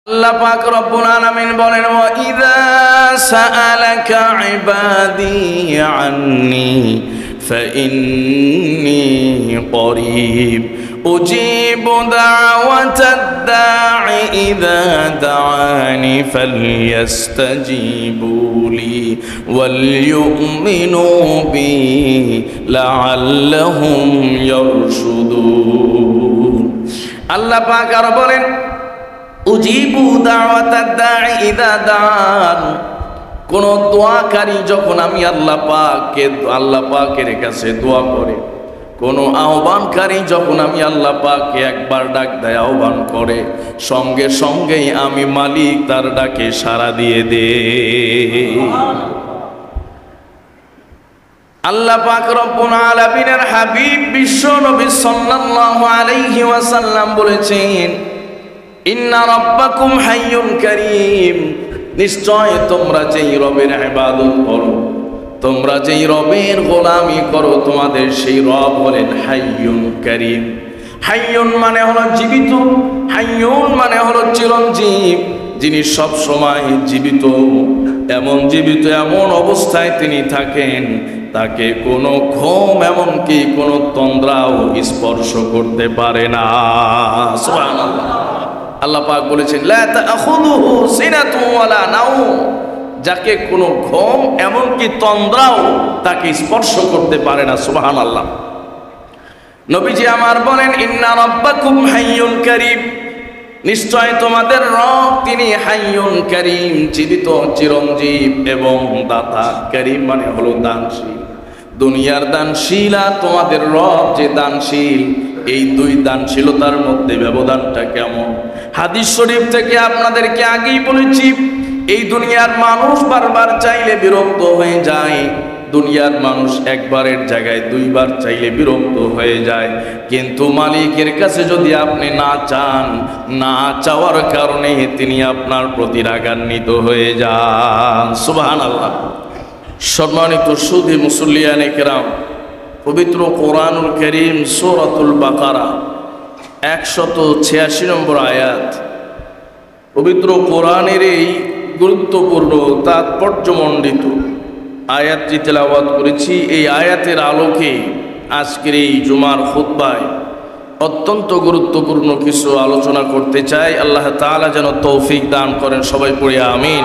আল্লাহ পাক রব্বুল আলামিন বলেন ওয়া ইযা সাআলাকা ইবাদি আন্নী ফাইন্নী করিব উজিবু দাওয়াতাদ দাঈ ইযা দাআনি ফালইস্তাজিবু লি ওয়াল ইউমিনু বি লাআল্লাহুম ইয়ারশুদুন। আল্লাহ পাক আর বলেন উজিবু দাওয়াতাদ দাঈ ইযা দাআন, কোন দোয়াকারী যখন আমি আল্লাহ পাকের কাছে দোয়া করে, কোন আহ্বানকারী যখন আমি আল্লাহ পাককে একবার ডাক দেয়, আহ্বান করে, সঙ্গে সঙ্গেই আমি মালিক তার ডাকে সাড়া দিয়ে দে। আল্লাহ পাক রব্বুল আলামিনের হাবিব বিশ্ব নবী সাল্লাল্লাহু আলাইহি ওয়াসাল্লাম বলেছেন ইন্না রাব্বাকুম হাইয়ুন কারীম, নিশ্চয় তোমরা যেই রবের ইবাদত করো, তোমরা যেই রবের গোলামি করো, তোমাদের সেই রব হলেন হাইয়ুন কারীম। হাইয়ুন মানে হলো জীবিত, হাইয়ুন মানে হলো চিরঞ্জীব, যিনি সব সময় জীবিত, এমন অবস্থায় তিনি থাকেন তাকে কোনো ঘুম এমনকি কোনো তন্দ্রাও স্পর্শ করতে পারে না। সুবহানাল্লাহ। আল্লাহ পাক বলেছেন লা তাখুযুহু সিনাতুন ওয়ালা নাওম, যাকে কোনো ঘুম এমনকি তন্দ্রাও তাকে স্পর্শ করতে পারে না। সুবহানাল্লাহ। নবীজি আমার বলেন ইন্না রাব্বাকুম হাইয়ুন কারীম, নিশ্চয় তোমাদের রব তিনি হাইয়ুন কারীম, জীবিত, চিরঞ্জীব এবং দাতা। কারীম মানে হলো দানশীল, দুনিয়ার দানশীল আর তোমাদের রব যে দানশীল, এই দুই দানশীলতার মধ্যে ব্যবধানটা কেমন? হাদিস শরীফ থেকে আপনাদেরকে আগেই বলেছি, এই দুনিয়ার মানুষ বারবার চাইলে বিরক্ত হয়ে যায়, দুনিয়ার মানুষ একবারের জায়গায় দুইবার চাইলে বিরক্ত হয়ে যায়, কিন্তু মালিকের কাছে যদি আপনি না চান, না চাওয়ার কারণে তিনি আপনার প্রতি রাগান্বিত হয়ে যান। সুবহানাল্লাহ। সম্মানিত সুধী মুসল্লিয়ানে কেরাম, পবিত্র কোরআনুল কারীম সূরাতুল বাকারা 186 নম্বর আয়াত, পবিত্র কোরআনের এই গুরুত্বপূর্ণ তাৎপর্যমণ্ডিত আয়াতটি তেলাওয়াত করেছি। এই আয়াতের আলোকে আজকের এই জুমার খুতবায় অত্যন্ত গুরুত্বপূর্ণ কিছু আলোচনা করতে চাই। আল্লাহ তাআলা যেন তৌফিক দান করেন, সবাই পড়ি আমিন।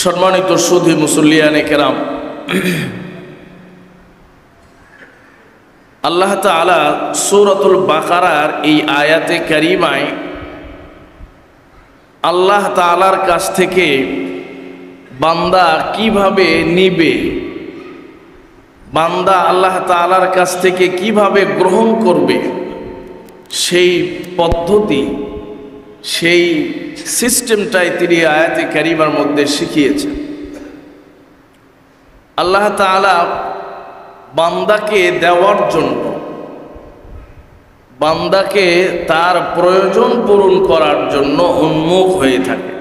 সম্মানিত সুধী মুসল্লিয়ানে কেরাম, আল্লাহ তাআলা সূরাতুল বাকারার এই আয়াতে কারিমায় আল্লাহ তাআলার কাছ থেকে বান্দা কিভাবে নিবে, বান্দা আল্লাহ তাআলার কাছ থেকে কিভাবে গ্রহণ করবে, সেই পদ্ধতি, সেই সিস্টেমটাই তিনি আয়াতে কারিমার মধ্যে শিখিয়েছেন। আল্লাহ তাআলা বান্দাকে দেওয়ার জন্য, বান্দাকে তার প্রয়োজন পূরণ করার জন্য উন্মুখ হয়ে থাকে।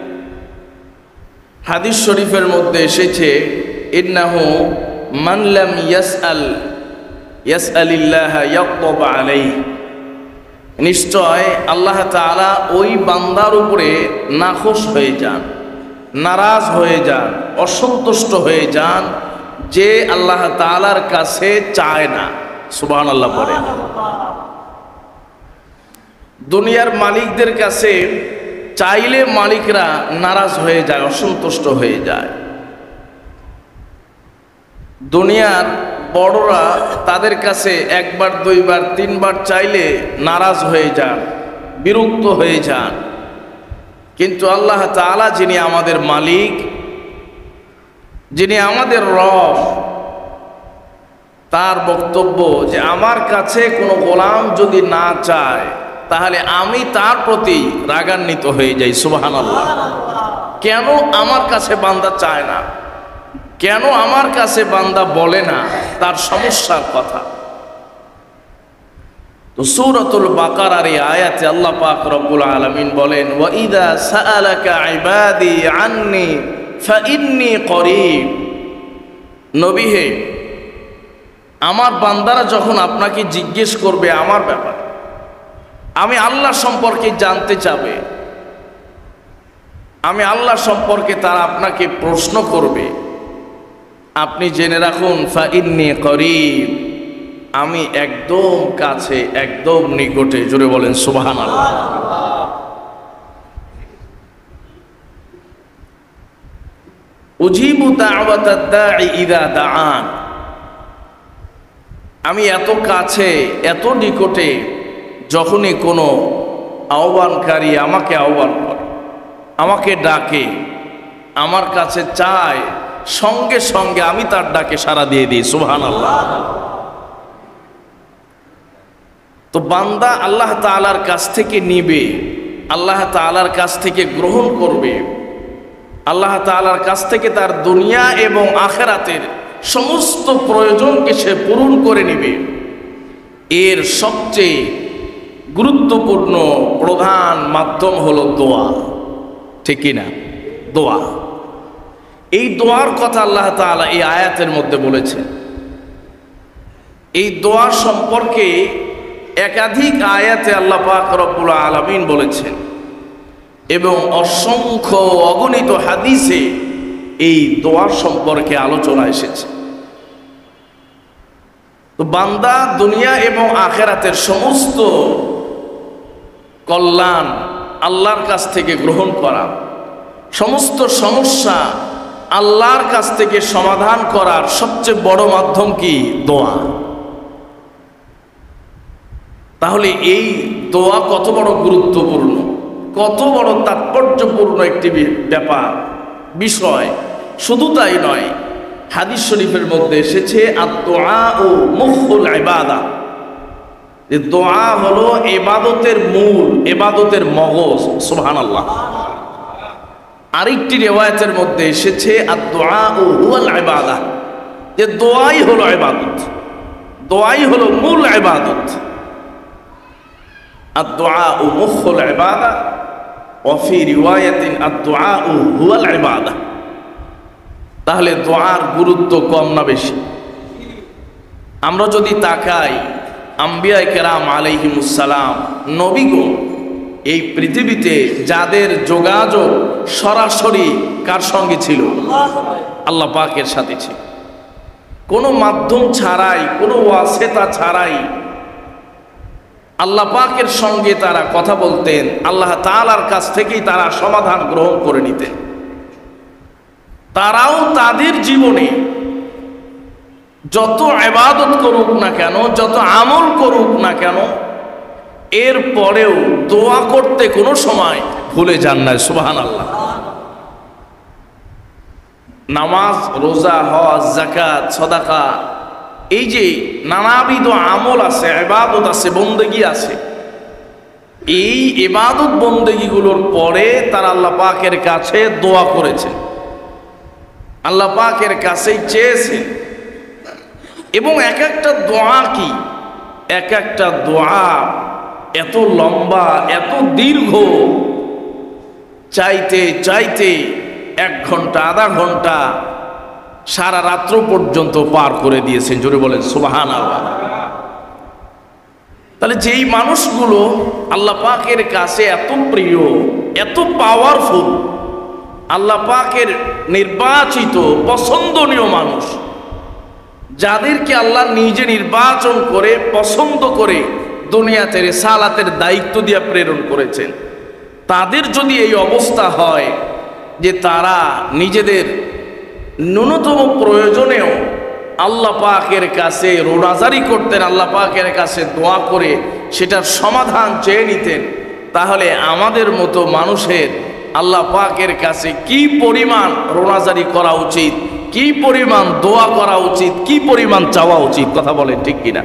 হাদিস শরীফের মধ্যে এসেছে ইন্নাহু মান লাম ইয়াসআলিল্লাহ ইয়াগদাব আলাইহি, নিশ্চয় আল্লাহ তাআলা ওই বান্দার উপরে নাখোশ হয়ে যান, নারাজ হয়ে যান, অসন্তুষ্ট হয়ে যান যে আল্লাহ তাআলার কাছে চায় না। সুবহানাল্লাহ পড়ে। দুনিয়ার মালিকদের কাছে চাইলে মালিকরা নারাজ হয়ে যায়, অসন্তুষ্ট হয়ে যায়। দুনিয়ার বড়রা তাদের কাছে একবার, দুইবার, তিনবার চাইলে নারাজ হয়ে যান, বিরক্ত হয়ে যান। কিন্তু আল্লাহ তাআলা যিনি আমাদের মালিক, যিনি আমাদের রব, তার বক্তব্য যে আমার কাছে কোনো গোলাম যদি না চায় তাহলে আমি তার প্রতি রাগান্বিত হয়ে যাই। সুবহানাল্লাহ। কেন আমার কাছে বান্দা চায় না, কেন আমার কাছে বান্দা বলে না তার সমস্যার কথা? তো সূরাতুল বাকারার এই আয়াতে আল্লাহ পাক রব্বুল আলামিন বলেন ওয়া ইযা সাআলাকা ইবাদি আন্নী ফাইন্নী করিব, নবী হে, আমার বান্দারা যখন আপনাকে জিজ্ঞেস করবে আমার ব্যাপারে, আমি আল্লাহ সম্পর্কে জানতে চাবে, আমি আল্লাহ সম্পর্কে তারা আপনাকে প্রশ্ন করবে, আপনি জেনে রাখুন ফাইন্নী করিব, আমি একদম কাছে, একদম নিকটে। জোরে বলেন সুবহানাল্লাহ। উজিবু দাওয়াতাদ দাঈ ইযা দাআন, আমি এত কাছে, এত নিকটে, যখনই কোনো আহ্বানকারী আমাকে আহ্বান করে, আমাকে ডাকে, আমার কাছে চায়, সঙ্গে সঙ্গে আমি তার ডাকে সাড়া দিয়ে দিই। সুবহানাল্লাহ। তো বান্দা আল্লাহ তাআলার কাছ থেকে নিবে, আল্লাহ তাআলার কাছ থেকে গ্রহণ করবে, আল্লাহ তাআলার কাছ থেকে তার দুনিয়া এবং আখিরাতের সমস্ত প্রয়োজনকে সে পূরণ করে নেবে। এর সবচেয়ে গুরুত্বপূর্ণ প্রধান মাধ্যম হলো দোয়া, ঠিক কিনা? দোয়া। এই দোয়ার কথা আল্লাহ তাআলা এই আয়াতের মধ্যে বলেছেন। এই দোয়া সম্পর্কে একাধিক আয়াতে আল্লাহ পাক রব্বুল আলামিন বলেছেন এবং অসংখ্য অগণিত হাদিসে এই দোয়া সম্পর্কে আলোচনা এসেছে। তো বান্দা দুনিয়া এবং আখিরাতের সমস্ত কল্যাণ আল্লাহর কাছ থেকে গ্রহণ করা, সমস্ত সমস্যা আল্লাহর কাছ থেকে সমাধান করার সবচেয়ে বড় মাধ্যম কি? দোয়া। তাহলে এই দোয়া কত বড় গুরুত্বপূর্ণ, কত বড় তাৎপর্যপূর্ণ একটি ব্যাপার, বিষয়। শুধু তাই নয়, হাদিস শরীফের মধ্যে এসেছে আদ-দুআউ মুখুল ইবাদা, যে দোয়া হলো ইবাদতের মূল, ইবাদতের মগজ। সুবহানাল্লাহ। আরেকটি রিওয়ায়াতের মধ্যে এসেছে আদ-দুআউ হুয়াল ইবাদা, যে দোয়াই হলো ইবাদত, দোয়াই হলো মূল ইবাদত। আদ-দুআউ মুখুল ইবাদা ওয়া ফি রিওয়ায়াতিন আদ-দুআউ হুয়াল ইবাদা। তাহলে দোয়ার গুরুত্ব কম না বেশি? আমরা যদি তাকাই, আম্বিয়ায়ে কেরাম আলাইহিমুস সালাম, নবীগণ, এই পৃথিবীতে যাদের যোগাযোগ সরাসরি কার সঙ্গে ছিল? আল্লাহ পাকের সাথে ছিল। কোনো মাধ্যম ছাড়াই, কোনো ওয়াসিতা ছাড়াই আল্লাহ পাকের সঙ্গে তারা কথা বলতেন, আল্লাহ তাআলার কাছ থেকেই তারা সমাধান গ্রহণ করে নিতেন। তারাও তাদের জীবনে যত ইবাদত করুক না কেন, যত আমল করুক না কেন, এর পরেও দোয়া করতে কোনো সময় ভুলে যান না। সুবহানাল্লাহ। নামাজ, রোজা, হজ, যাকাত, সাদাকা, এই যে নানাবিধ আমল আছে, ইবাদত আছে, বন্দেগী আছে, এই ইবাদত বন্দেগীগুলোর পরে তারা আল্লাহ পাকের কাছে দোয়া করেছে, আল্লাহ পাকের কাছেই চেয়েছে। এবং এক একটা দোয়া কি, এক একটা দোয়া এত লম্বা, এত দীর্ঘ, চাইতে চাইতে 1 ঘন্টা, আধা ঘন্টা, সারা রাত্র পর্যন্ত পার করে দিয়েছেন। জোরে বলেন সুবহানাল্লাহ। তাহলে যেই মানুষগুলো আল্লাহ পাকের কাছে এত প্রিয়, এত পাওয়ারফুল, আল্লাহ পাকের নির্বাচিত পছন্দনীয় মানুষ, যাদেরকে আল্লাহ নিজে নির্বাচন করে পছন্দ করে দুনিয়াতে রিসালাতের দায়িত্ব দিয়ে প্রেরণ করেছেন, তাদের যদি এই অবস্থা হয় যে তারা নিজেদের ন্যূনতম প্রয়োজনেও আল্লাহ পাকের কাছে রোনাজারি করতেন, আল্লাহ পাকের কাছে দোয়া করে সেটার সমাধান চেয়ে নিতেন, তাহলে আমাদের মতো মানুষের আল্লাহ পাকের কাছে কি পরিমাণ রোনাজারি করা উচিত, কি পরিমাণ দোয়া করা উচিত, কি পরিমাণ চাওয়া উচিত? কথা বলেন ঠিক কিনা?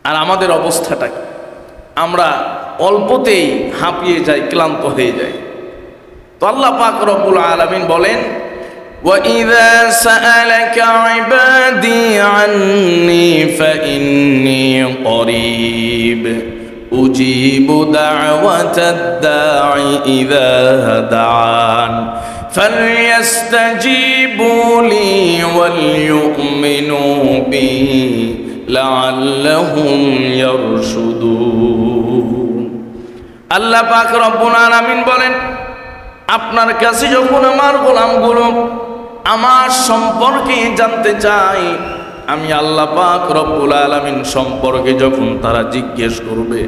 আর আমাদের অবস্থাটা কি? আমরা অল্পতেই হাঁপিয়ে যাই, ক্লান্ত হয়ে যাই। তো আল্লাহ পাক রব্বুল আলামিন বলেন, وَإِذَا سَأَلَكَ عِبَادِي عَنِّي فَإِنِّي قَرِيبٌ أُجِيبُ دَعْوَةَ الدَّاعِ إِذَا دَعَانِ فَلْيَسْتَجِيبُوا لِي وَلْيُؤْمِنُوا بِي لَعَلَّهُمْ يَرْشُدُونَ। আল্লাহ পাক রব্বুল আলামিন বলেন, আপনার কাছে যখন আমার গোলামগুলো আমার সম্পর্কে জানতে চায়, আমি আল্লাহ পাক রব্বুল আলামিন সম্পর্কে যখন তারা জিজ্ঞেস করবে,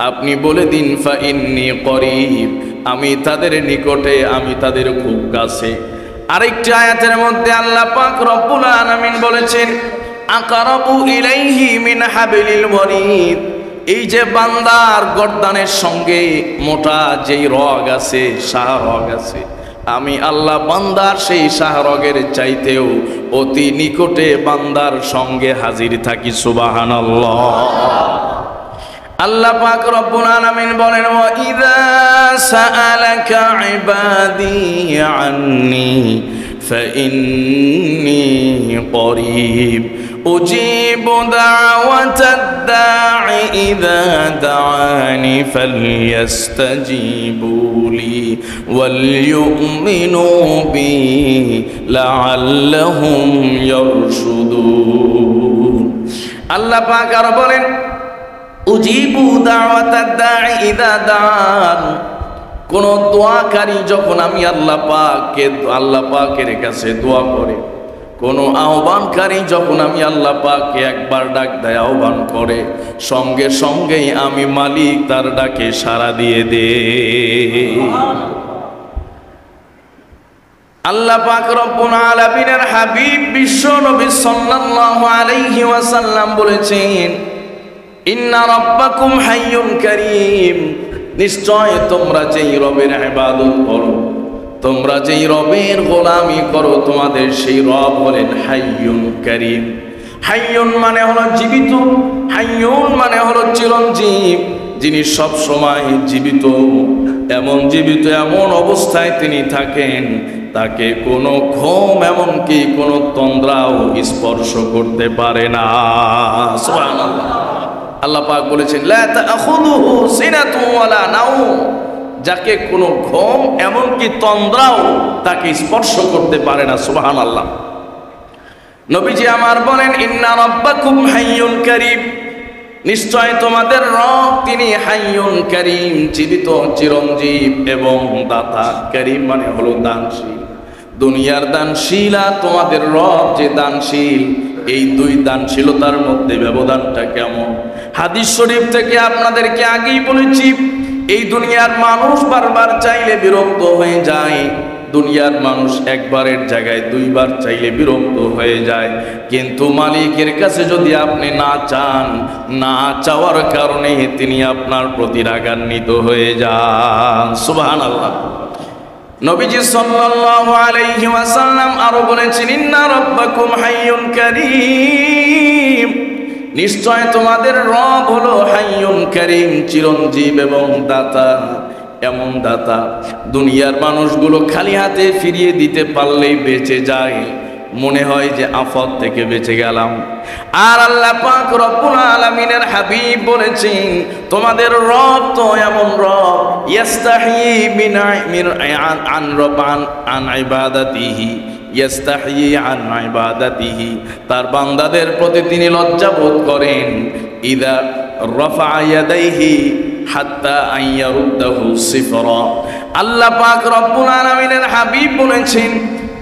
আপনি বলে দিন ফা ইন্নী করিব, আমি তাদের নিকটে, আমি তাদের খুব কাছে। আরেকটি আয়াতের মধ্যে আল্লাহ পাক রব্বুল আলামিন বলেছেন, আকারাবু ইলাইহি মিন হাবিলিল ওয়ারিদ, এই যে বান্দার গর্দানের সঙ্গে মোটা যেই রগ আছে, শাহরগ আছে, আমি আল্লাহ বান্দার সেই শাহরগের চাইতেও অতি নিকটে বান্দার সঙ্গে হাজির থাকি। সুবহানাল্লাহ। আল্লাহ পাক রব্বুল আলামিন বলেন, ওয়া ইযা সাআলাকা ইবাদি আন্নী ফাইন্নী করিব উজিবু দাওয়াতাদ দাঈ ইযা দাআনি ফালইস্তাজিবু লি ওয়াল ইউমিনু বি লাআল্লাহুম ইয়ারশুদুন। আল্লাহ পাক আর বলেন, উজিবু দাওয়াতাদ দাঈ ইযা দাআন, কোন দোয়াকারী যখন আমি আল্লাহ পাকের কাছে দোয়া করে, কোন আহ্বানকারী যখন আমি আল্লাহ পাককে একবার ডাক দেয়, আহ্বান করে, সঙ্গে সঙ্গেই আমি মালিক তার ডাকে সাড়া দিয়ে দে। আল্লাহ পাক রব্বুল আলামিনের হাবিব বিশ্ব নবী সাল্লাল্লাহু আলাইহি ওয়াসাল্লাম বলেছেন, ইন্না রাব্বাকুম হাইয়ুন কারীম, নিশ্চয় তোমরা যেই রবের ইবাদত করো, তোমরা যেই রবের গোলামি করো, তোমাদের সেই রব হলেন হাইয়ুন কারীম। হাইয়ুন মানে হলো জীবিত, হাইয়ুন মানে হলো চিরঞ্জীব, যিনি সব সময় জীবিত, এমন জীবিত, এমন অবস্থায় তিনি থাকেন, তাকে কোনো ঘুম এমনকি কোনো তন্দ্রাও স্পর্শ করতে পারে না। সুবহানাল্লাহ। আল্লাহ পাক বলেছেন, লা তাখুযুহু সিনাতুন ওয়ালা নাওম, যাকে কোনো ঘুম এমনকি তন্দ্রাও তাকে স্পর্শ করতে পারে না। সুবহানাল্লাহ। নবীজি আমার বলেন, ইন্না রাব্বাকুম হাইয়ুন কারীম, নিশ্চয় তোমাদের রব তিনি হাইয়ুন কারীম, জীবিত, চিরঞ্জীব এবং দাতা। কারীম মানে হলো দানশীল, দুনিয়ার দানশীল আর তোমাদের রব যে দানশীল, এই দুই দানশীলতার মধ্যে ব্যবধানটা কেমন? হাদিস শরীফ থেকে আপনাদেরকে আগেই বলেছি, এই দুনিয়ার মানুষ বারবার চাইলে বিরক্ত হয়ে যায়, দুনিয়ার মানুষ একবারের জায়গায় দুইবার চাইলে বিরক্ত হয়ে যায়, কিন্তু মালিকের কাছে যদি আপনি না চান, না চাওয়ার কারণে তিনি আপনার প্রতি রাগান্বিত হয়ে যান। সুবহানাল্লাহ। নবীজি সাল্লাল্লাহু আলাইহি ওয়াসাল্লাম আরো বলেছেন, ইন্না রাব্বাকুম হাইয়ুন কারীম, নিশ্চয় তোমাদের রব হলো হাইয়ুন কারীম, চিরঞ্জীব এবং দাতা। এমন দাতা দুনিয়ার মানুষগুলো খালি হাতে ফিরিয়ে দিতে পারলেই বেঁচে যায়, মনে হয় যে আফত থেকে বেঁচে গেলাম। আর আল্লাহ পাক রব্বুল আলামিনের হাবিব বলেছেন, তোমাদের রব তো এমন রব, ইয়াস্তাহি আন ইবাদাতিহি, ইয়াস্তাহি আন ইবাদাতিহি, তার বান্দাদের প্রতি তিনি লজ্জা বোধ করেন। ইদা রাফা ইয়াদাইহি হাত্তা আইয়ারুদ্দাহু সিফরা, আল্লাহ পাক রব্বুল আলামিনের হাবিব বলেছেন,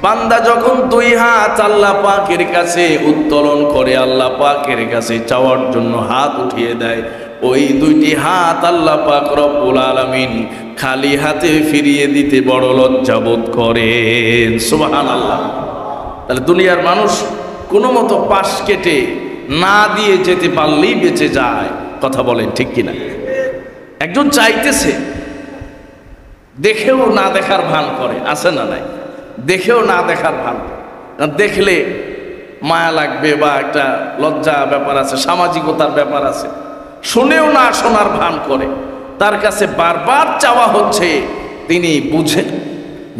বান্দা যখন দুই হাত আল্লাহ পাকের কাছে উত্তোলন করে, আল্লাহ পাকের কাছে চাওয়ার জন্য হাত উঠিয়ে দেয়, ওই দুইটি হাত আল্লাহ পাক রব্বুল আলামিন খালি হাতে ফিরিয়ে দিতে বড় লজ্জা বোধ করেন। সুবহানাল্লাহ। তাহলে দুনিয়ার মানুষ কোনো মতো পাশ কেটে না দিয়ে যেতে পারলেই বেঁচে যায়। কথা বলেন ঠিক কিনা? একজন চাইতেছে, দেখেও না দেখার ভান করে, আছে না নাই? দেখেও না দেখার ভান, দেখলে মায়া লাগবে বা একটা লজ্জা ব্যাপার আছে, সামাজিকতার ব্যাপার আছে, শুনেও না শোনার ভান করে, তার কাছে বারবার চাওয়া হচ্ছে, তিনি বুঝে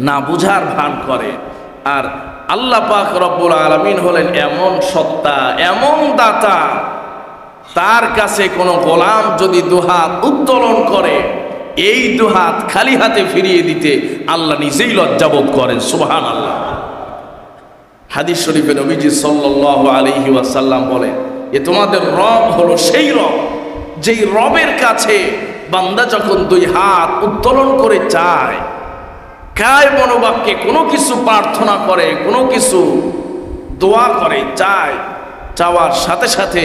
না বুঝার ভান করে। আর আল্লাহ পাক রব্বুল আলামিন হলেন এমন সত্তা, এমন দাতা, তার কাছে কোনো গোলাম যদি দুহাত উত্তোলন করে, এই দুহাত খালি হাতে ফিরিয়ে দিতে আল্লাহ নিজেই লজ্জাবোধ করেন। সুবহানাল্লাহ। হাদিস শরীফে নবীজি সাল্লাল্লাহু আলাইহি ওয়াসাল্লাম বলেন যে তোমাদের রব হলো সেই রব যেই রবের কাছে বান্দা যখন দুই হাত উত্তোলন করে চায়, কায় মনোবাক্যে কোনো কিছু প্রার্থনা করে, কোনো কিছু দোয়া করে, চায়, চাওয়ার সাথে সাথে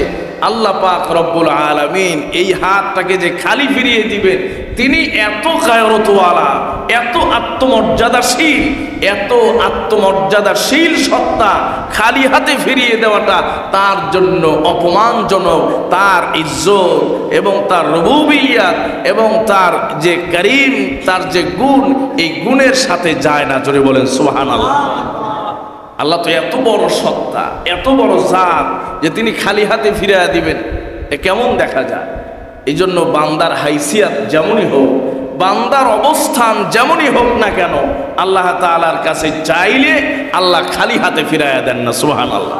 আল্লাহ পাক রব্বুল আলামিন এই হাতটাকে যে খালি ফিরিয়ে দিবেন, তিনি এত গায়রতওয়ালা, এত আত্মমর্যাদাশীল, এত আত্মমর্যাদাশীল সত্তা, খালি হাতে ফিরিয়ে দেওয়াটা তার জন্য অপমানজনক। তার ইজ্জত এবং তার রুবুবিয়্যাত এবং তার যে করিম, তার যে গুণ, এই গুণের সাথে যায় না। জোরে বলেন সুবহানাল্লাহ। আল্লাহ তো এত বড় সত্তা, এত বড় জাত যে তিনি খালি হাতে ফিরিয়ে দিবেন, এ কেমন দেখা যায়? এই জন্য বান্দার হাইসিয়াত যেমনই হোক, বান্দার অবস্থান যেমনই হোক না কেন, আল্লাহ তাআলার কাছে চাইলে আল্লাহ খালি হাতে ফিরাইয়া দেন না। সুবহানাল্লাহ।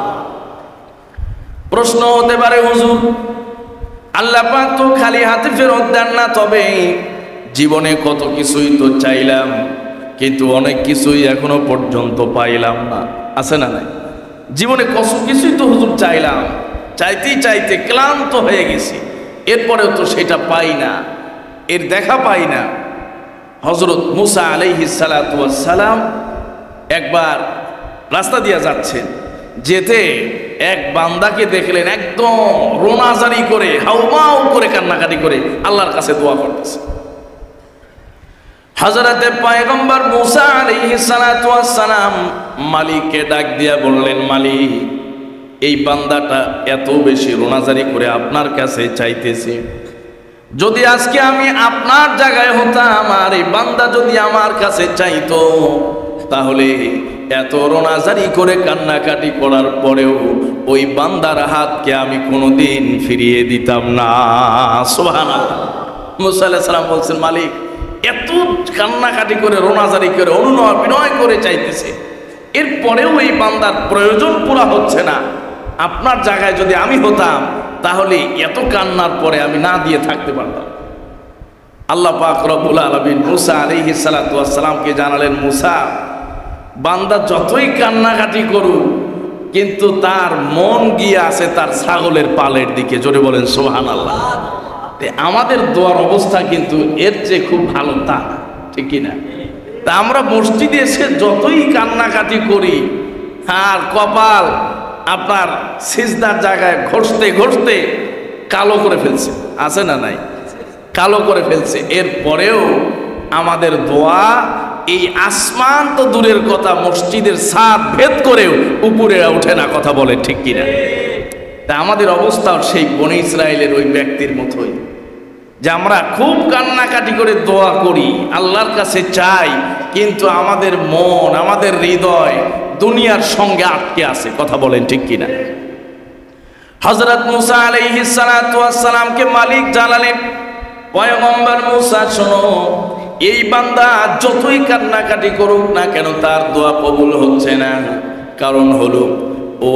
প্রশ্ন হতে পারে, হুজুর আল্লাহ পাক তো খালি হাতে ফেরত দেন না, তবে জীবনে কত কিছুই তো চাইলাম, কিন্তু অনেক কিছুই এখনো পর্যন্ত পাইলাম না। আছে না নাই? জীবনে কত কিছুই তো হুজুর চাইলাম, চাইতেই চাইতে ক্লান্ত হয়ে গেছি, এরপরেও তো সেটা পাই না, এর দেখা পাই না। হযরত মুসা আলাইহিস সালাতু ওয়াস সালাম একবার রাস্তা দিয়ে যাচ্ছেন, যেতে এক বান্দাকে দেখলেন একদম রোনাজারি করে, হাউমাউ করে, কান্নাকাটি করে আল্লাহর কাছে দোয়া করতেছে। হযরতে পয়গম্বর মুসা আলাইহিস সালাতু ওয়াস সালাম মালিককে ডাক দিয়া বললেন, মালিক, এই বান্দাটা এত বেশি রোনাজারি করে আপনার কাছে চাইতেছে, যদি আজকে আমি আপনার জায়গায় হতাম আর এই বান্দা যদি আমার কাছে চাইতো, তাহলে এত রোনাজারি করে কান্নাকাটি করার পরেও ওই বান্দার হাতকে আমি কোনোদিন ফিরিয়ে দিতাম না। সুবহানাল্লাহ। মুসা আলাইহিস সালাম বলছেন, মালিক এত কান্নাকাটি করে, রোনাজারি করে, অনুনয় বিনয় করে চাইতেছে, এরপরেও এই বান্দার প্রয়োজন পুরা হচ্ছে না। আপনার জায়গায় যদি আমি হতাম, তাহলে এত কান্নার পরে আমি না দিয়ে থাকতে পারতাম। আল্লাহ পাক রব্বুল আলামিন মুসা আলাইহিস সালাতু ওয়াস সালামকে জানালেন, মুসা, বান্দা যতই কান্নাকাটি করুক, কিন্তু তার মন গিয়ে আছে তার ছাগলের পালের দিকে। জোরে বলেন সুবহানাল্লাহ। আমাদের দোয়ার অবস্থা কিন্তু এর চেয়ে খুব ভালো, তা ঠিক কিনা? তা আমরা মসজিদে এসে যতই কান্নাকাটি করি, আর কপাল আপনার সিজদার জায়গায় ঘষতে ঘষতে কালো করে ফেলছে, আছে না নাই? কালো করে ফেলছে, এরপরেও আমাদের দোয়া এই আসমান তো দূরের কথা, মসজিদের ছাদ ভেদ করেও উপরে ওঠে না। কথা বলে ঠিক কিনা? তা আমাদের অবস্থাও সেই বনী ইসরায়েলের ওই ব্যক্তির মতোই, যে আমরা খুব কান্নাকাটি করে দোয়া করি, আল্লাহর কাছে চাই, কিন্তু আমাদের মন, আমাদের হৃদয় দুনিয়ার সঙ্গে আটকে আছে। কথা বলেন ঠিক কিনা? হযরত মুসা আলাইহিস সালাতু ওয়াস সালামকে মালিক জানালেন, পয়গম্বর মুসা, শোনো, এই বান্দা যতই কান্নাকাটি করুক না কেন, তার দোয়া কবুল হচ্ছে না। কারণ হলো, ও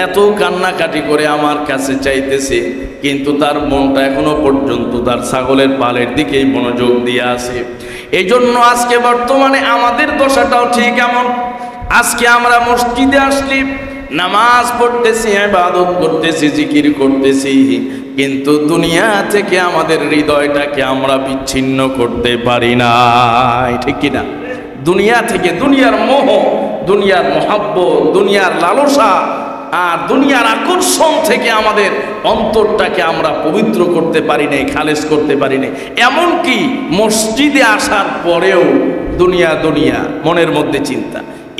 এত কান্নাকাটি করে আমার কাছে চাইতেছে, কিন্তু তার মনটা এখনো পর্যন্ত তার ছাগলের পালের দিকেই মনোযোগ দিয়ে আছে। এই জন্য আজকে বর্তমানে আমাদের দশাটাও ঠিক এমন। আজকে আমরা মসজিদে আসলি, নামাজ পড়তেছি, ইবাদত করতেছি, জিকির করতেছি, কিন্তু দুনিয়া থেকে আমাদের হৃদয়টাকে আমরা বিচ্ছিন্ন করতে পারি না। ঠিক কিনা? দুনিয়া থেকে, দুনিয়ার মোহ, দুনিয়ার মহাব্বত, দুনিয়ার লালসা আর দুনিয়ার আকর্ষণ থেকে আমাদের অন্তরটাকে আমরা পবিত্র করতে পারি নাই, খালেস করতে পারি নাই। এমনকি মসজিদে আসার পরেও দুনিয়া দুনিয়া, মনের মধ্যে চিন্তা।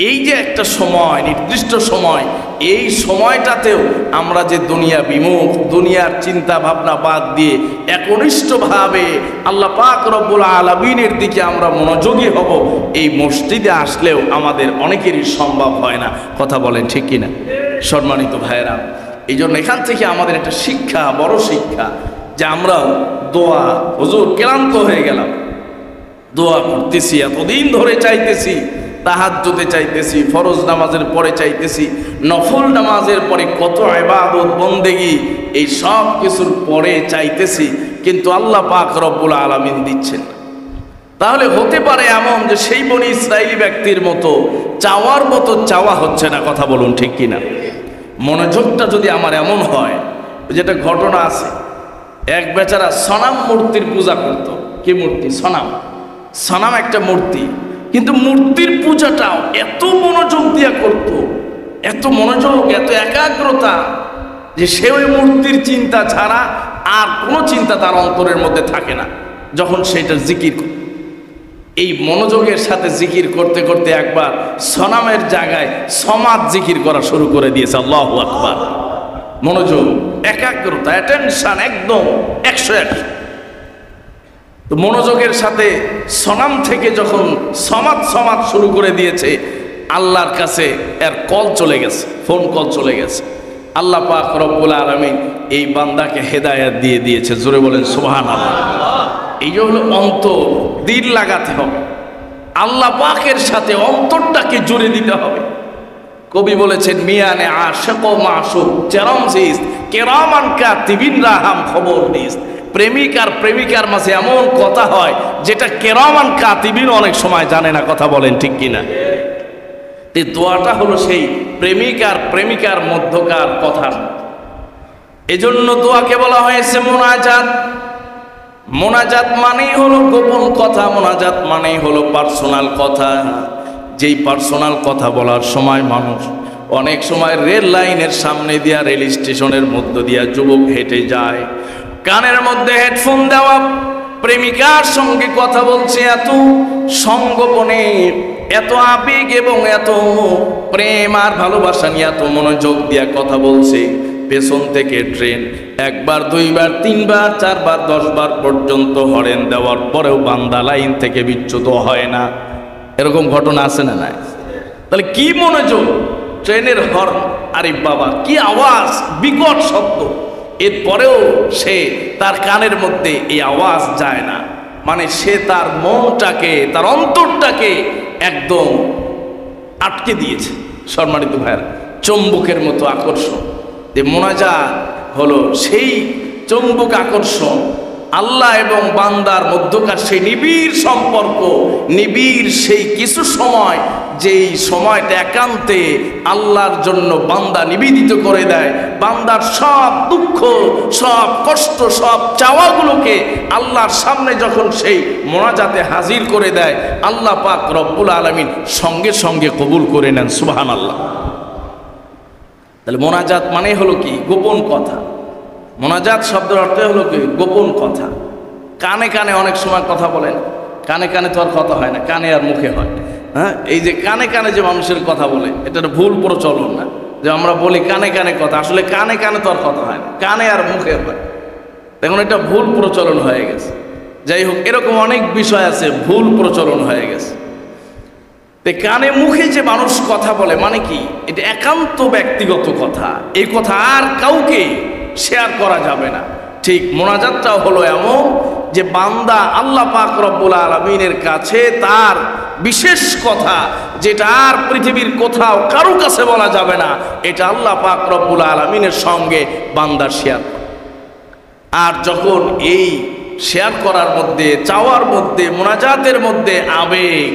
এই যে একটা সময়, নির্দিষ্ট সময়, এই সময়টাতেও আমরা যে দুনিয়া বিমুখ, দুনিয়ার চিন্তা ভাবনা বাদ দিয়ে একনিষ্ঠভাবে আল্লাহ পাক রব্বুল আলামিনের দিকে আমরা মনোযোগী হব, এই মসজিদে আসলেও আমাদের অনেকেরই সম্ভব হয় না। কথা বলেন ঠিক কিনা? সম্মানিত ভাইয়েরা, এই জন্য এখান থেকে আমাদের একটা শিক্ষা, বড় শিক্ষা, যে আমরা দোয়া, হুজুর ক্লান্ত হয়ে গেলাম, দোয়া করতেছি, এতদিন ধরে চাইতেছি, তাহাজ্জুদে চাইতেছি, ফরজ নামাজের পরে চাইতেছি, নফল নামাজের পরে কত ইবাদত বন্দেগী, এই সব কিছুর পরে চাইতেছি, কিন্তু আল্লাহ পাক রব্বুল আলামিন দিচ্ছেন না। তাহলে হতে পারে এমন যে সেই বনী ইসরাইলি ব্যক্তির মতো চাওয়ার মতো চাওয়া হচ্ছে না। কথা বলুন ঠিক কিনা? মনোযোগটা যদি আমার এমন হয়, যেটা ঘটনা আছে, এক বেচারা সনাম মূর্তির পূজা করত। কি মূর্তি? সনাম। সনাম একটা মূর্তি, কিন্তু মূর্তির পূজাটাও এত মনোযোগ দিয়া করত, এত মনোযোগ, এত একাগ্রতা, যে সে ওই মূর্তির চিন্তা ছাড়া আর কোনো চিন্তা তার অন্তরের মধ্যে থাকে না যখন সেটা জিকির করে। এই মনোযোগের সাথে জিকির করতে করতে একবার সনামের জায়গায় সমাজ জিকির করা শুরু করে দিয়েছে। আল্লাহু আকবার। মনোযোগ, একাগ্রতা, অ্যাটেনশন একদম 100। তো মনোযোগের সাথে সনাম থেকে যখন সমাজ শুরু করে দিয়েছে, আল্লাহর কাছে এর কল চলে গেছে, ফোন কল চলে গেছে। আল্লাহ পাক রব্বুল আলামিন এই বান্দাকে হেদায়েত দিয়ে দিয়েছে। জোরে বলেন সুবহানাল্লাহ। এই যে হলো অন্তর, দিল লাগাতে হবে, আল্লাহ পাকের সাথে অন্তরটাকে জুড়ে দিতে হবে। কবি বলেছেন, মিয়ানে আশিক ও মাশুক চেরম জিস কেরামান কাতিবিন রাহাম খবর দিস। প্রেমিক আর প্রেমিকার মাঝে এমন কথা হয় যেটা কেরামান কাতিবিন অনেক সময় জানে না। কথা বলেন ঠিক কিনা? এই দোয়াটা হলো সেই প্রেমিক আর প্রেমিকার মধ্যকার কথা। এজন্য দোয়াকে বলা হয়েছে মোনাজাত। মোনাজাত মানেই হলো গোপন কথা, মোনাজাত মানেই হলো পার্সোনাল কথা। যেই পার্সোনাল কথা বলার সময় মানুষ অনেক সময় রেল লাইনের সামনে দিয়া, রেল স্টেশনের মধ্য দিয়া যুবক হেঁটে যায়, কানের মধ্যে হেডফোন দেওয়া, প্রেমিকার সঙ্গে কথা বলছে, এত সঙ্গোপনে, এত আবেগ এবং এত প্রেম আর ভালোবাসা নিয়ে এত মনোযোগ দিয়া কথা বলছে। পেছন থেকে ট্রেন একবার, দুইবার, তিনবার, চারবার, 10 বার পর্যন্ত হরেন দেওয়ার পরেও বান্দা লাইন থেকে বিচ্যুত হয় না। এরকম ঘটনা আছে না নাই? তাহলে কি মনোযোগ! ট্রেনের হর্ন, আরে বাবা কি আওয়াজ, বিকট শব্দ, এরপরেও সে তার কানের মধ্যে এই আওয়াজ যায় না। মানে সে তার মনটাকে, তার অন্তরটাকে একদম আটকে দিয়েছে। সম্মানিত ভাইয়েরা, চুম্বকের মতো আকর্ষণ। যে মোনাজাত হলো সেই চুম্বক আকর্ষণ, আল্লাহ এবং বান্দার মধ্যকার সেই নিবিড় সম্পর্ক, নিবিড় সেই কিছু সময়, যেই সময়টা একান্তে আল্লাহর জন্য বান্দা নিবেদিত করে দেয়। বান্দার সব দুঃখ, সব কষ্ট, সব চাওয়াগুলোকে আল্লাহর সামনে যখন সেই মোনাজাতে হাজির করে দেয়, আল্লাহ পাক রব্বুল আলামিন সঙ্গে সঙ্গে কবুল করে নেন। সুবহানাল্লাহ। তাহলে মোনাজাত মানে হলো কি? গোপন কথা। মোনাজাত শব্দের অর্থ হলো কি? গোপন কথা। কানে কানে অনেক সময় কথা বলেন, কানে কানে তো আর কথা হয় না, কানে আর মুখে হয়। হ্যাঁ, এই যে কানে কানে যে মানুষের কথা বলে, এটা ভুল প্রচলন না যে আমরা বলি কানে কানে কথা। আসলে কানে কানে তো আর কথা হয় না, কানে আর মুখে হয়। দেখুন, এটা ভুল প্রচলন হয়ে গেছে। যাই হোক, এরকম অনেক বিষয় আছে ভুল প্রচলন হয়ে গেছে। কানে মুখে যে মানুষ কথা বলে মানে কি? এটা একান্ত ব্যক্তিগত কথা, এই কথা আর কাউকে শেয়ার করা যাবে না। ঠিক মোনাজাতটাও হলো এমন যে বান্দা আল্লাহ পাক রব্বুল আলামিনের কাছে তার বিশেষ কথা, যেটা আর পৃথিবীর কোথাও কারো কাছে বলা যাবে না, এটা আল্লাহ পাক রব্বুল আলামিনের সঙ্গে বান্দা শেয়ার করে। আর যখন এই শেয়ার করার মধ্যে, চাওয়ার মধ্যে, মোনাজাতের মধ্যে আবেগ,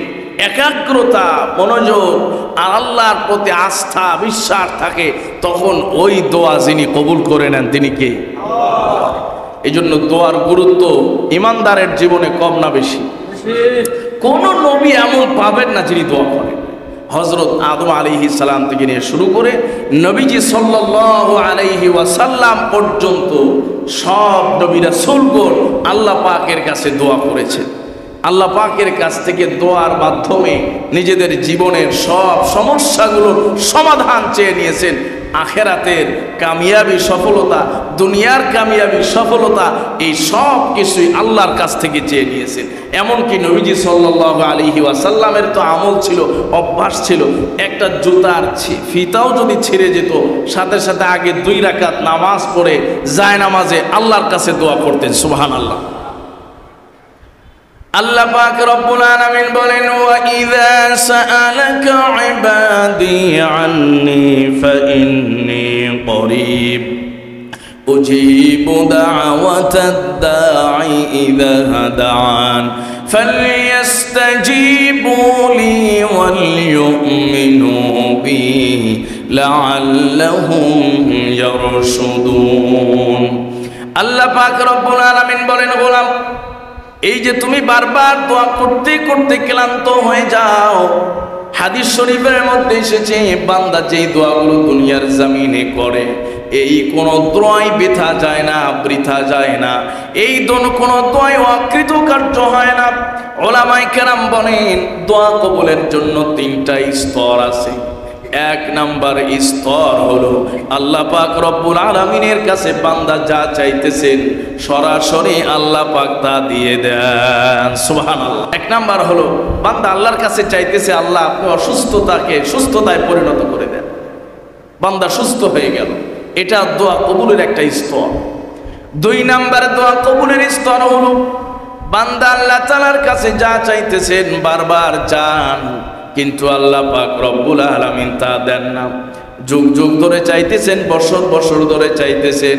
একাগ্রতা, মনোযোগ আর আল্লাহর প্রতি আস্থা, বিশ্বাস থাকে, তখন ওই দোয়া যিনি কবুল করে নেন তিনি কে? এই জন্য দোয়ার গুরুত্ব ইমানদারের জীবনে কম না বেশি? কোন নবী এমন পাবেন না যিনি দোয়া করেন। হযরত আদম আলাইহিস সালাম থেকে নিয়ে শুরু করে নবীজি সাল্লাল্লাহু আলাইহি ওয়াসাল্লাম পর্যন্ত সব নবী রাসূলগণ আল্লাহ পাকের কাছে দোয়া করেছেন। আল্লাহ পাকের কাছ থেকে দোয়ার মাধ্যমে নিজেদের জীবনের সব সমস্যাগুলোর সমাধান চেয়ে নিয়েছেন। আখেরাতের কামিয়াবি সফলতা, দুনিয়ার কামিয়াবি সফলতা, এই সব কিছুই আল্লাহর কাছ থেকে চেয়ে নিয়েছেন। এমনকি নবীজি সাল্লাল্লাহু আলাইহি ওয়াসাল্লামের তো আমল ছিল, অভ্যাস ছিল, একটা জুতার ফিতাও যদি ছিঁড়ে যেত, সাথে সাথে আগে 2 রাকাত নামাজ পড়ে জায়নামাজে আল্লাহর কাছে দোয়া করতেন। সুবহানাল্লাহ। আল্লাহ পাক রব্বুল আলামিন বলেন, ওয়া ইযা সাআলাকা ইবাদি আন্নী ফাইন্নী করিব উজিবু দাওয়াতাদ দাঈ ইযা দাআন ফালইস্তাজিবু লি ওয়াল ইউমিনু বি লাআল্লাহুম ইয়ারশুদুন। আল্লাহ পাক রব্বুল আলামিন বলেন, গোলাম এই যে তুমি বারবার দোয়া করতে করতে ক্লান্ত হয়ে যাও, হাদিস শরীফের মধ্যে এসেছে বান্দা যেই দোয়াগুলো দুনিয়ার জমিনে করে এই কোন দোয়াই বৃথা যায় না, বৃথা যায় না, এই কোন দোয়াই অকৃতকার্য হয় না। উলামায়ে কেরাম বলেন দোয়া কবুলের জন্য তিনটা স্তর আছে। এক নাম্বার স্তর হলো আল্লাহ পাক রব্বুল আলামিনের কাছে বান্দা যা চাইতেছেন সরাসরি আল্লাহ পাক তা দিয়ে দেন, সুবহানাল্লাহ। এক নাম্বার হলো বান্দা আল্লাহর কাছে চাইতেছে আল্লাহ আপনি অসুস্থতাকে সুস্থতায় পরিণত করে দেন, বান্দা সুস্থ হয়ে গেল, এটা দোয়া কবুলের একটা স্তর। দুই নাম্বার দোয়া কবুলের স্তর হলো বান্দা আল্লাহ তাআলার কাছে যা চাইতেছেন বারবার চান, কিন্তু আল্লাহ পাক রব্বুল আলামিন তা দেন না। যুগ যুগ ধরে চাইতেছেন, বছর বছর ধরে চাইতেছেন,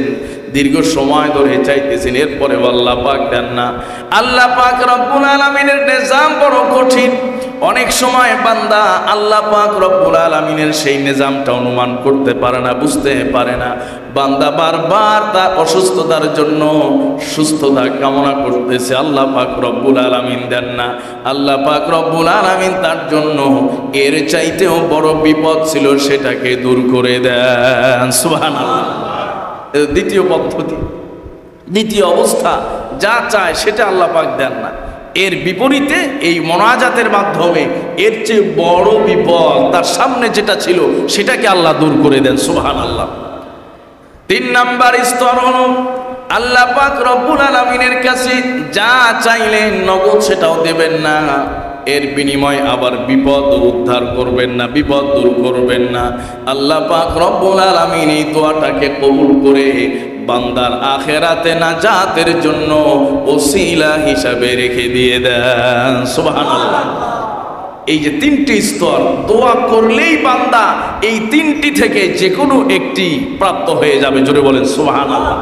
দীর্ঘ সময় ধরে চাইতেছেন, এরপরে আল্লাহ পাক দেন না। আল্লাহ পাক রব্বুল আলামিনের নিজাম বড় কঠিন। অনেক সময় বান্দা আল্লাহ পাক রব্বুল আলামিনের সেই নিজামটা অনুমান করতে পারে না, বুঝতে পারে না। বান্দা বারবার তার অসুস্থতার জন্য সুস্থতা কামনা করতেছে, আল্লাহ পাক রব্বুল আলামিন দেন না। আল্লাহ পাক রব্বুল আলামিন তার জন্য এর চাইতেও বড় বিপদ ছিল সেটাকে দূর করে দেন, সুবহানাল্লাহ। দ্বিতীয় পদ্ধতি, দ্বিতীয় অবস্থা, যা চায় সেটা আল্লাহ পাক দেন না। এর বিপরীতে এই মোনাজাতের মাধ্যমে এর চেয়ে বড় বিপদ তার সামনে যেটা ছিল সেটাকে আল্লাহ দূর করে দেন, সুবহানাল্লাহ। তিন নাম্বার স্তর হলো আল্লাহ পাক রব্বুল আলামিনের কাছে যা চাইলেন নগদ সেটাও দেবেন না, এর বিনিময়ে আবার বিপদ উদ্ধার করবেন না, বিপদ দূর করবেন না। আল্লাহ পাক রব্বুল আলামিন এই দোয়াটাকে কবুল করে বান্দার আখেরাতে নাজাতের জন্য ওসিলা হিসাবে রেখে দিয়ে দেন, সুবহানাল্লাহ। এই যে তিনটি স্তর, দোয়া করলেই বান্দা এই তিনটি থেকে যে কোনো একটি প্রাপ্ত হয়ে যাবে, জোরে বলেন সুবহানাল্লাহ।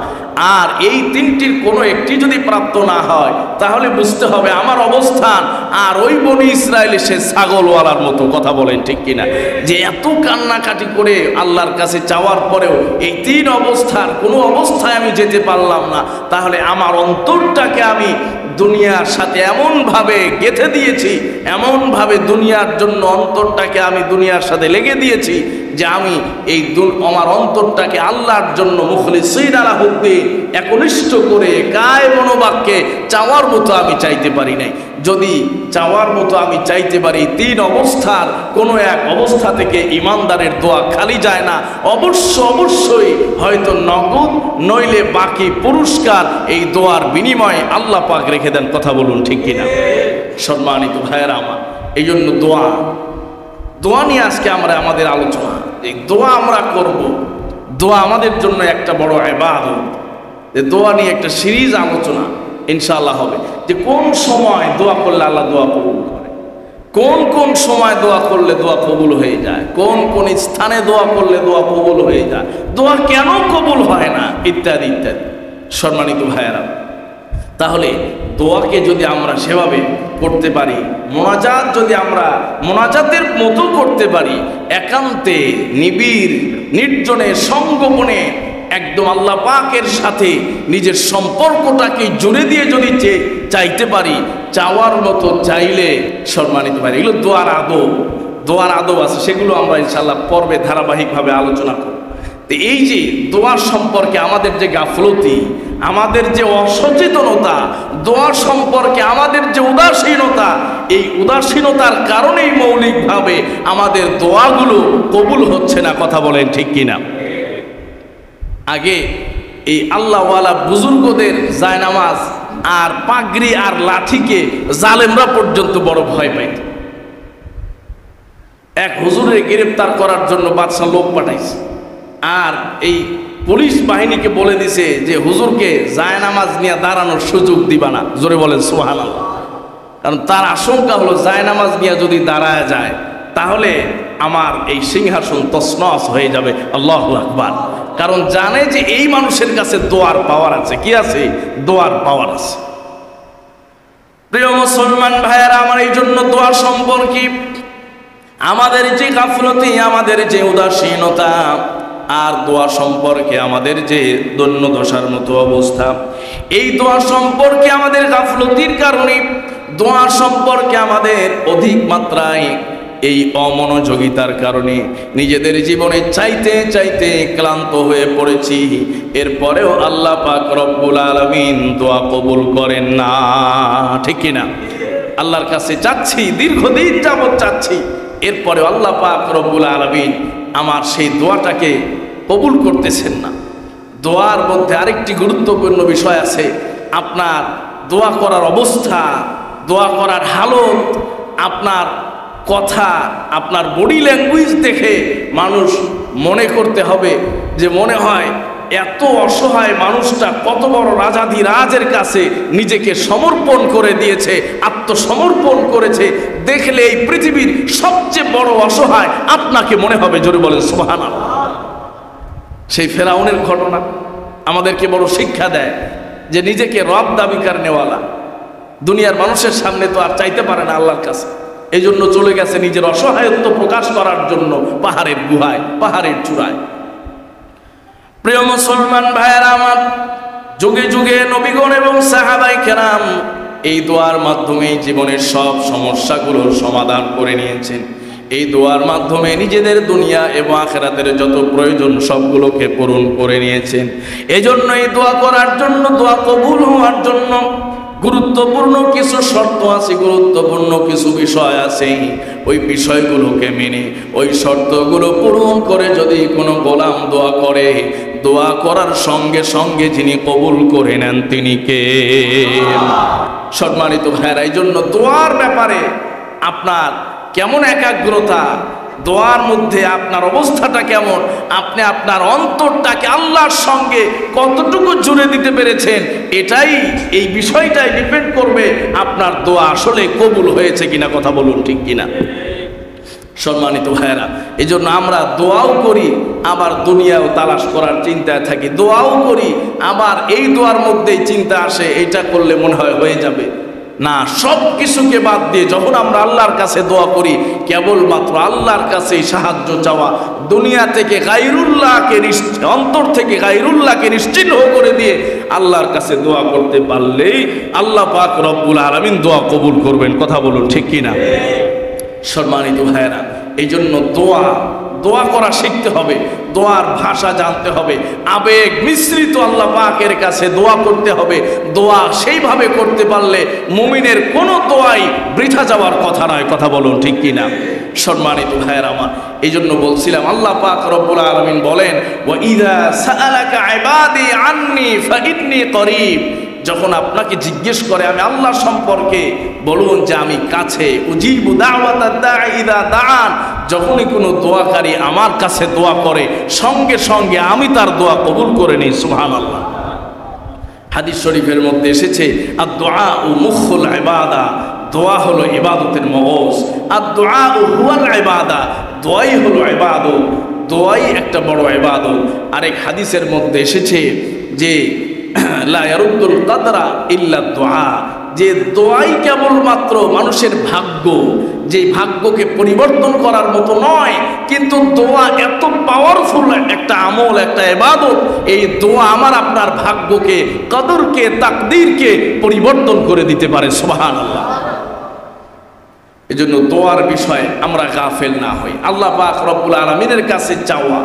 আর এই তিনটির কোনো একটি যদি প্রাপ্ত না হয় তাহলে বুঝতে হবে আমার অবস্থান আর ওই বনি ইসরায়েলের সে ছাগলওয়ালার মতো, কথা বলেন ঠিক কিনা? যে এত কান্নাকাটি করে আল্লাহর কাছে চাওয়ার পরেও এই তিন অবস্থার কোনো অবস্থায় আমি যেতে পারলাম না, তাহলে আমার অন্তরটাকে আমি দুনিয়ার সাথে এমনভাবে গেঁথে দিয়েছি, এমনভাবে দুনিয়ার জন্য অন্তরটাকে আমি দুনিয়ার সাথে লেগে দিয়েছি যে আমি এই আমার অন্তরটাকে আল্লাহর জন্য মুখলিসিন আলাহুদ্দিন একনিষ্ঠ করে কায় মনোবাক্যে চাওয়ার মতো আমি চাইতে পারি নাই। যদি চাওয়ার মতো আমি চাইতে পারি, তিন অবস্থার কোনো এক অবস্থা থেকে ইমানদারের দোয়া খালি যায় না, অবশ্যই হয়তো নগদ নইলে বাকি পুরস্কার এই দোয়ার বিনিময়ে আল্লাহ পাক রেখে দেন, কথা বলুন ঠিক কিনা? সম্মানিত ভাইয়েরা আমার, এই জন্য দোয়া নিয়ে আজকে আমরা আমাদের আলোচনা, এই দোয়া আমরা করব, দোয়া আমাদের জন্য একটা বড় ইবাদত। দোয়া নিয়ে একটা সিরিজ আলোচনা ইনশাআল্লাহ হবে, যে কোন সময় দোয়া করলে আল্লাহ দোয়া কবুল করে, কোন কোন সময় দোয়া করলে দোয়া কবুল হয়ে যায়, কোন কোন স্থানে দোয়া করলে দোয়া কবুল হয়ে যায়, দোয়া কেন কবুল হয় না, ইত্যাদি ইত্যাদি। সম্মানিত ভাইয়েরা, তাহলে দোয়াকে যদি আমরা সেভাবে করতে পারি, মোনাজাত যদি আমরা মোনাজাতের মতো করতে পারি, একান্তে নিবিড় নির্জনে সঙ্গোপনে একদম আল্লাহ পাকের সাথে নিজের সম্পর্কটাকে জুড়ে দিয়ে যদি চাইতে পারি, চাওয়ার মতো চাইলে, সম্মানিত ভাই, এগুলো দোয়ার আদব আছে, সেগুলো আমরা ইনশাআল্লাহ পর্বে ধারাবাহিকভাবে আলোচনা করব। তো এই যে দোয়ার সম্পর্কে আমাদের যে গাফলতি, আমাদের যে অসচেতনতা, দোয়া সম্পর্কে আমাদের যে উদাসীনতা, এই উদাসীনতার কারণেই মৌলিকভাবে আমাদের দোয়াগুলো কবুল হচ্ছে না, কথা বলেন ঠিক কিনা? আগে এই আল্লাহওয়ালা বুজুর্গদের জায়নামাজ আর পাগড়ি আর লাঠিকে জালেমরা পর্যন্ত বড় ভয় পাইত। এক হুজুরের গ্রেফতার করার জন্য বাদশাহ লোক পাঠাইছে, আর এই পুলিশ বাহিনীকে বলে দিছে যে হুজুরকে জায়নামাজ নিয়ে দাঁড়ানোর সুযোগ দিবা না, জোরে বলেন সুবহানাল্লাহ। কারণ তার আশঙ্কা হলো জায়নামাজ নিয়ে যদি দাঁড়ায় যায় তাহলে আমার এই সিংহাসন তছনছ হয়ে যাবে, আল্লাহু আকবার। কারণ জানে যে এই মানুষের কাছে দোয়ার পাওয়ার আছে, কি আছে? দোয়ার পাওয়ার আছে। প্রিয় মুসলমান ভাইয়েরা আমার, এই জন্য দোয়া সম্পর্কে আমাদের যে গাফলতি, আমাদের যে উদাসীনতা, আর দোয়া সম্পর্কে আমাদের যে দৈন্য দশার মতো অবস্থা, এই দোয়া সম্পর্কে আমাদের গাফলতির কারণে, দোয়া সম্পর্কে আমাদের অধিক মাত্রায় এই অমনোযোগিতার কারণে নিজেদের জীবনে চাইতে চাইতে ক্লান্ত হয়ে পড়েছি। এরপরেও আল্লাহ পাক রব্বুল আলামিন দোয়া কবুল করেন না, ঠিক কিনা? আল্লাহর কাছে চাচ্ছি, দীর্ঘদিন যাবৎ চাচ্ছি, এরপরেও আল্লাহ পাক রব্বুল আলামিন আমার সেই দোয়াটাকে কবুল করতেছেন না। দোয়ার মধ্যে আরেকটি গুরুত্বপূর্ণ বিষয় আছে। আপনার দোয়া করার অবস্থা, দোয়া করার হালত, আপনার কথা, আপনার বডি ল্যাঙ্গুয়েজ দেখে মানুষ মনে করতে হবে যে মনে হয় এত অসহায় মানুষটা কত বড় রাজাধিরাজের কাছে নিজেকে সমর্পণ করে দিয়েছে, আত্মসমর্পণ করেছে। দেখলে এই পৃথিবীর সবচেয়ে বড় অসহায় আপনাকে মনে হবে। জোরে বলেন সুবহানাল্লাহ। সেই ফেরাউনের ঘটনা আমাদেরকে বড় শিক্ষা দেয় যে নিজেকে রব দাবিকার নেওয়ালা দুনিয়ার মানুষের সামনে তো আর চাইতে পারে না আল্লাহর কাছে, এই জন্য চলে গেছে নিজের অসহায়ত্ব প্রকাশ করার জন্য পাহাড়ের গুহায়, পাহাড়ের চূড়ায়। প্রিয় মুসলমান ভাইয়েরা আমার, যুগে যুগে নবীগণ এবং সাহাবায়ে কেরাম এই দোয়ার মাধ্যমে জীবনের সব সমস্যাগুলোর সমাধান করে নিয়েছেন। এই দোয়ার মাধ্যমে নিজেদের দুনিয়া এবং আখিরাতের যত প্রয়োজন সবগুলোকে পূরণ করে নিয়েছেন। এজন্য এই দোয়া করার জন্য, দোয়া কবুল হওয়ার জন্য গুরুত্বপূর্ণ কিছু শর্ত আছে, গুরুত্বপূর্ণ কিছু বিষয় আছে। ওই বিষয়গুলোকে মেনে, ওই শর্তগুলো পূরণ করে যদি কোনো গোলাম দোয়া করে, দোয়া করার সঙ্গে সঙ্গে যিনি কবুল করে নেন তিনি কে? সম্মানিত ভাইরা, এই জন্য দোয়ার ব্যাপারে আপনার কেমন একাগ্রতা, দোয়ার মধ্যে আপনার অবস্থাটা কেমন, আপনি আপনার অন্তরটাকে আল্লাহর সঙ্গে কতটুকু জুড়ে দিতে পেরেছেন, এটাই, এই বিষয়টাই ডিপেন্ড করবে আপনার দোয়া আসলে কবুল হয়েছে কিনা। কথা বলুন, ঠিক কিনা? সম্মানিত ভাইয়েরা, এই জন্য আমরা দোয়াও করি, আবার দুনিয়াও তালাশ করার চিন্তায় থাকি। দোয়াও করি, আবার এই দোয়ার মধ্যেই চিন্তা আসে এটা করলে মনে হয় হয়ে যাবে। না, সব কিছুকে বাদ দিয়ে যখন আমরা আল্লাহর কাছে দোয়া করি, কেবলমাত্র আল্লাহর কাছে সাহায্য চাওয়া, দুনিয়া থেকে গায়রুল্লাহকে, অন্তর থেকে গায়রুল্লাহকে নিশ্চিহ্ন করে দিয়ে আল্লাহর কাছে দোয়া করতে পারলেই আল্লাহ পাক রব্বুল আলামিন দোয়া কবুল করবেন। কথা বলুন, ঠিক কিনা? সম্মানিত ভাইয়েরা, এই জন্য দোয়া করা শিখতে হবে, দোয়ার ভাষা জানতে হবে, আবেগ মিশ্রিত আল্লাহ পাকের কাছে দোয়া করতে হবে। দোয়া সেইভাবে করতে পারলে মুমিনের কোনো দোয়াই বৃথা যাওয়ার কথা নয়। কথা বলুন, ঠিক কিনা? সম্মানিত ভাইয়েরা আমার, এই জন্য বলছিলাম আল্লাহ পাক রব্বুল আলামিন বলেন, ওয়া ইযা সাআলাকা ইবাদি আন্নী ফাইন্নী করিব। যখন আপনাকে জিজ্ঞেস করে আমি আল্লাহ সম্পর্কে, বলুন যে আমি কাছে। উজিবু দাওয়াতাদ দাঈ ইযা দাআন, যখনই কোনো দোয়াকারী আমার কাছে দোয়া করে সঙ্গে সঙ্গে আমি তার দোয়া কবুল করে নিই। সুবহানাল্লাহ। হাদিস শরীফের মধ্যে এসেছে, আদ-দুআউ মুখুল ইবাদা, দোয়া হলো ইবাদতের মগজ। আদ-দুআউ হুয়াল ইবাদা, দোয়াই হলো ইবাদত, দোয়াই একটা বড় ইবাদত। আরেক হাদিসের মধ্যে এসেছে যে লা ইয়ারুদ্দুল কাদরা ইল্লা দুআ, যে দোয়াই কেবলমাত্র মানুষের ভাগ্য, যে ভাগ্যকে পরিবর্তন করার মতো নয়, কিন্তু দোয়া এত পাওয়ারফুল একটা আমল, একটা ইবাদত। এই দোয়া আমার আপনার ভাগ্যকে, কদরকে, তাকদীরকে পরিবর্তন করে দিতে পারে। সুবহানাল্লাহ। এজন্য দোয়ার বিষয়ে আমরা গাফেল না হই। আল্লাহ পাক রব্বুল আলামিনের কাছে চাওয়া,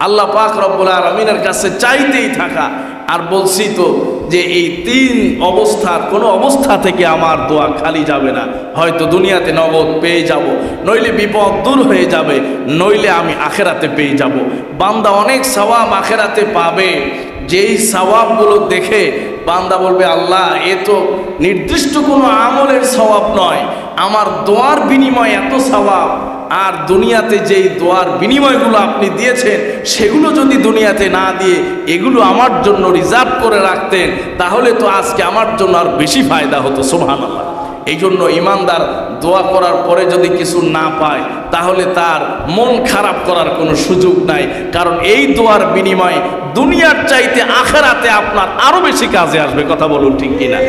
আল্লাহ পাক রব্বুল আলামিনের কাছে চাইতেই থাকা। আর বলছি তো যে এই তিন অবস্থার কোনো অবস্থা থেকে আমার দোয়া খালি যাবে না। হয়তো দুনিয়াতে নগদ পেয়ে যাব, নইলে বিপদ দূর হয়ে যাবে, নইলে আমি আখেরাতে পেয়ে যাব। বান্দা অনেক সওয়াব আখেরাতে পাবে, যেই সওয়াবগুলো দেখে বান্দা বলবে আল্লাহ এ তো নির্দিষ্ট কোনো আমলের সওয়াব নয়, আমার দোয়ার বিনিময়ে এত সওয়াব। আর দুনিয়াতে যেই দোয়ার বিনিময়গুলো আপনি দিয়েছেন সেগুলো যদি দুনিয়াতে না দিয়ে এগুলো আমার জন্য রিজার্ভ করে রাখতেন, তাহলে তো আজকে আমার জন্য আর বেশি ফায়দা হতো। সুবহানাল্লাহ। এই জন্য ইমানদার দোয়া করার পরে যদি কিছু না পায় তাহলে তার মন খারাপ করার কোনো সুযোগ নাই, কারণ এই দোয়ার বিনিময়ে দুনিয়ার চাইতে আখেরাতে আপনার আরো বেশি কাজে আসবে। কথা বলুন ঠিক কিনা?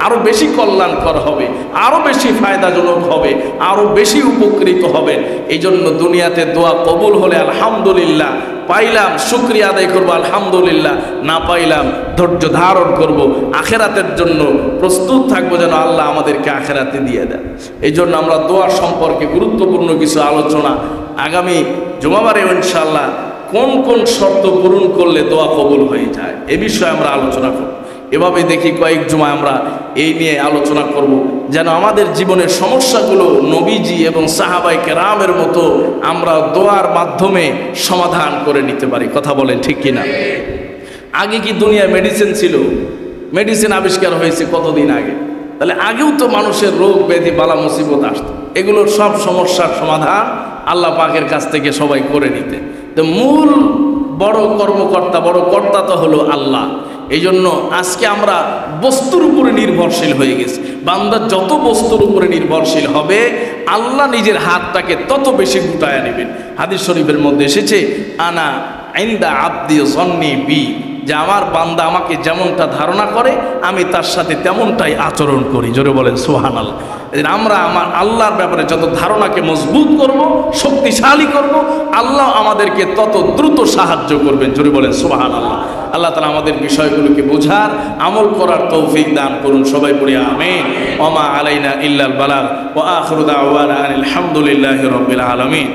আরো বেশি কল্যাণকর হবে, আরো বেশি ফায়দাজনক হবে, আরো বেশি উপকৃত হবেন। এই জন্য দুনিয়াতে দোয়া কবুল হলে আলহামদুলিল্লাহ, পাইলাম শুকরিয়া আদায় করবো আলহামদুলিল্লাহ, না পাইলাম ধৈর্য ধারণ করব, আখেরাতের জন্য প্রস্তুত থাকবো যেন আল্লাহ আমাদেরকে আখেরাতে দিয়ে দেন। এই জন্য আমরা দোয়া সম্পর্কে গুরুত্বপূর্ণ কিছু আলোচনা আগামী জুমাবারে ইনশাআল্লাহ কোন কোন শর্ত পূরণ করলে দোয়া কবুল হয়ে যায় এ বিষয়ে আমরা আলোচনা করব। এভাবে দেখি কয়েক জুমা আমরা এই নিয়ে আলোচনা করব, যেন আমাদের জীবনের সমস্যাগুলো নবীজি এবং সাহাবায়ে কেরামের মতো আমরা দোয়ার মাধ্যমে সমাধান করে নিতে পারি। কথা বলেন ঠিক কিনা? আগে কি দুনিয়ায় মেডিসিন ছিল? মেডিসিন আবিষ্কার হয়েছে কতদিন আগে? তাহলে আগেও তো মানুষের রোগ ব্যাধি বালা মুসিবত আসতো। এগুলোর সব সমস্যার সমাধান আল্লাহ পাকের কাছ থেকে সবাই করে নিতে। তো মূল বড় কর্মকর্তা, বড় কর্তা তো হলো আল্লাহ। এই জন্য আজকে আমরা বস্তুর উপরে নির্ভরশীল হয়ে গেছি। বান্দা যত বস্তুর উপরে নির্ভরশীল হবে, আল্লাহ নিজের হাতটাকে তত বেশি গুটায়া নেবেন। হাদিস শরীফের মধ্যে এসেছে, আনা ইনদা আবদি যন্নি বি, যে আমার বান্দা আমাকে যেমনটা ধারণা করে আমি তার সাথে তেমনটাই আচরণ করি। জোরে বলেন সুবহানাল্লাহ। আমরা আমার আল্লাহর ব্যাপারে যত ধারণাকে মজবুত করব, শক্তিশালী করব, আল্লাহ আমাদেরকে তত দ্রুত সাহায্য করবেন। জোরে বলেন সুবহানাল্লাহ। আল্লাহ তাআলা আমাদের বিষয়গুলোকে বোঝার, আমল করার তৌফিক দান করুন। সবাই পড়ি আমিন। ওয়া মা আলাইনা ইল্লাল বালাগ ওয়া আখিরু দাওয়ানা আলহামদুলিল্লাহি রাব্বিল আলামিন।